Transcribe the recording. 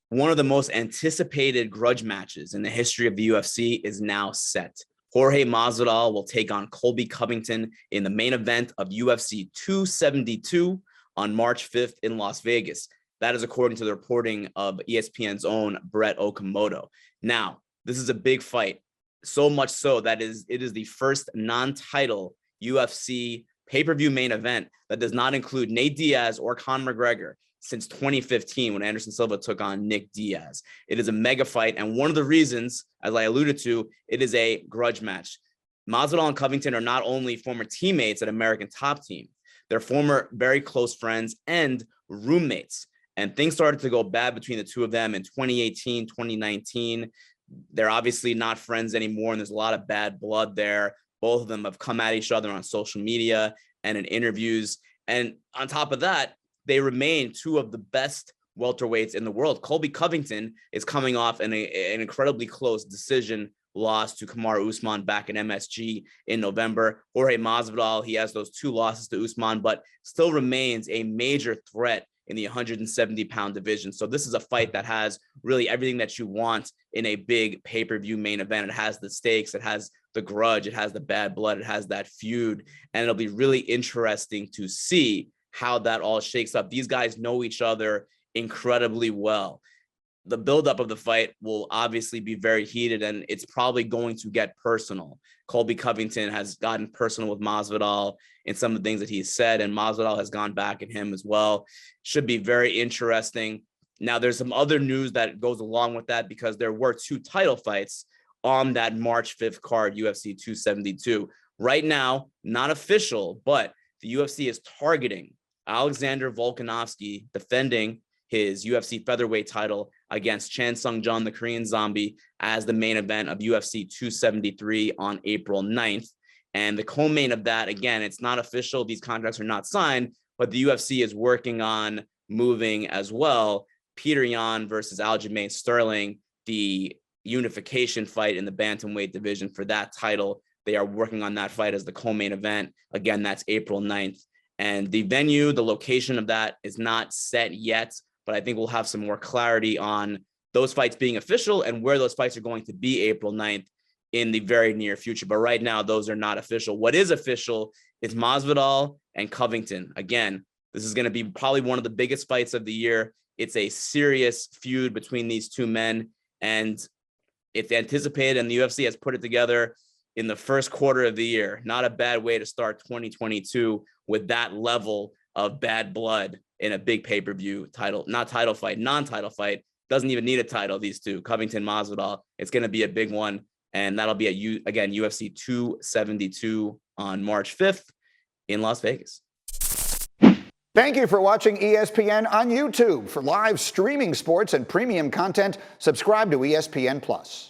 One of the most anticipated grudge matches in the history of the UFC is now set. Jorge Masvidal will take on Colby Covington in the main event of UFC 272 on March 5th in Las Vegas. That is according to the reporting of ESPN's own Brett Okamoto. Now, this is a big fight, so much so that it is the first non-title UFC pay-per-view main event that does not include Nate Diaz or Conor McGregor since 2015 when Anderson Silva took on Nick Diaz. It is a mega fight, and one of the reasons, as I alluded to, it is a grudge match. Masvidal and Covington are not only former teammates at American Top Team, they're former very close friends and roommates. And things started to go bad between the two of them in 2018, 2019. They're obviously not friends anymore, and there's a lot of bad blood there. Both of them have come at each other on social media and in interviews. And on top of that, they remain two of the best welterweights in the world. Colby Covington is coming off an incredibly close decision loss to Kamaru Usman back in MSG in November. Jorge Masvidal, he has those two losses to Usman, but still remains a major threat in the 170-pound division. So this is a fight that has really everything that you want in a big pay-per-view main event. It has the stakes, it has the grudge, it has the bad blood, it has that feud, and it'll be really interesting to see how that all shakes up. These guys know each other incredibly well. The buildup of the fight will obviously be very heated, and it's probably going to get personal. Colby Covington has gotten personal with Masvidal in some of the things that he's said, and Masvidal has gone back at him as well. Should be very interesting. Now, there's some other news that goes along with that because there were two title fights on that March 5th card, UFC 272. Right now, not official, but the UFC is targeting Alexander Volkanovski defending his UFC featherweight title against Chan Sung Jung, the Korean Zombie, as the main event of UFC 273 on April 9th. And the co-main of that, again, it's not official. These contracts are not signed, but the UFC is working on moving as well. Peter Yan versus Aljamain Sterling, the unification fight in the bantamweight division for that title. They are working on that fight as the co-main event. Again, that's April 9th. And the venue, the location of that is not set yet, but I think we'll have some more clarity on those fights being official and where those fights are going to be April 9th in the very near future. But right now, those are not official. What is official is Masvidal and Covington. Again, this is going to be probably one of the biggest fights of the year. It's a serious feud between these two men, and it's anticipated, and the UFC has put it together in the first quarter of the year. Not a bad way to start 2022 with that level of bad blood in a big pay-per-view title, non-title fight. Doesn't even need a title, these two, Covington, Masvidal. It's going to be a big one, and that'll be again, UFC 272 on March 5th in Las Vegas. Thank you for watching ESPN on YouTube. For live streaming sports and premium content, subscribe to ESPN+.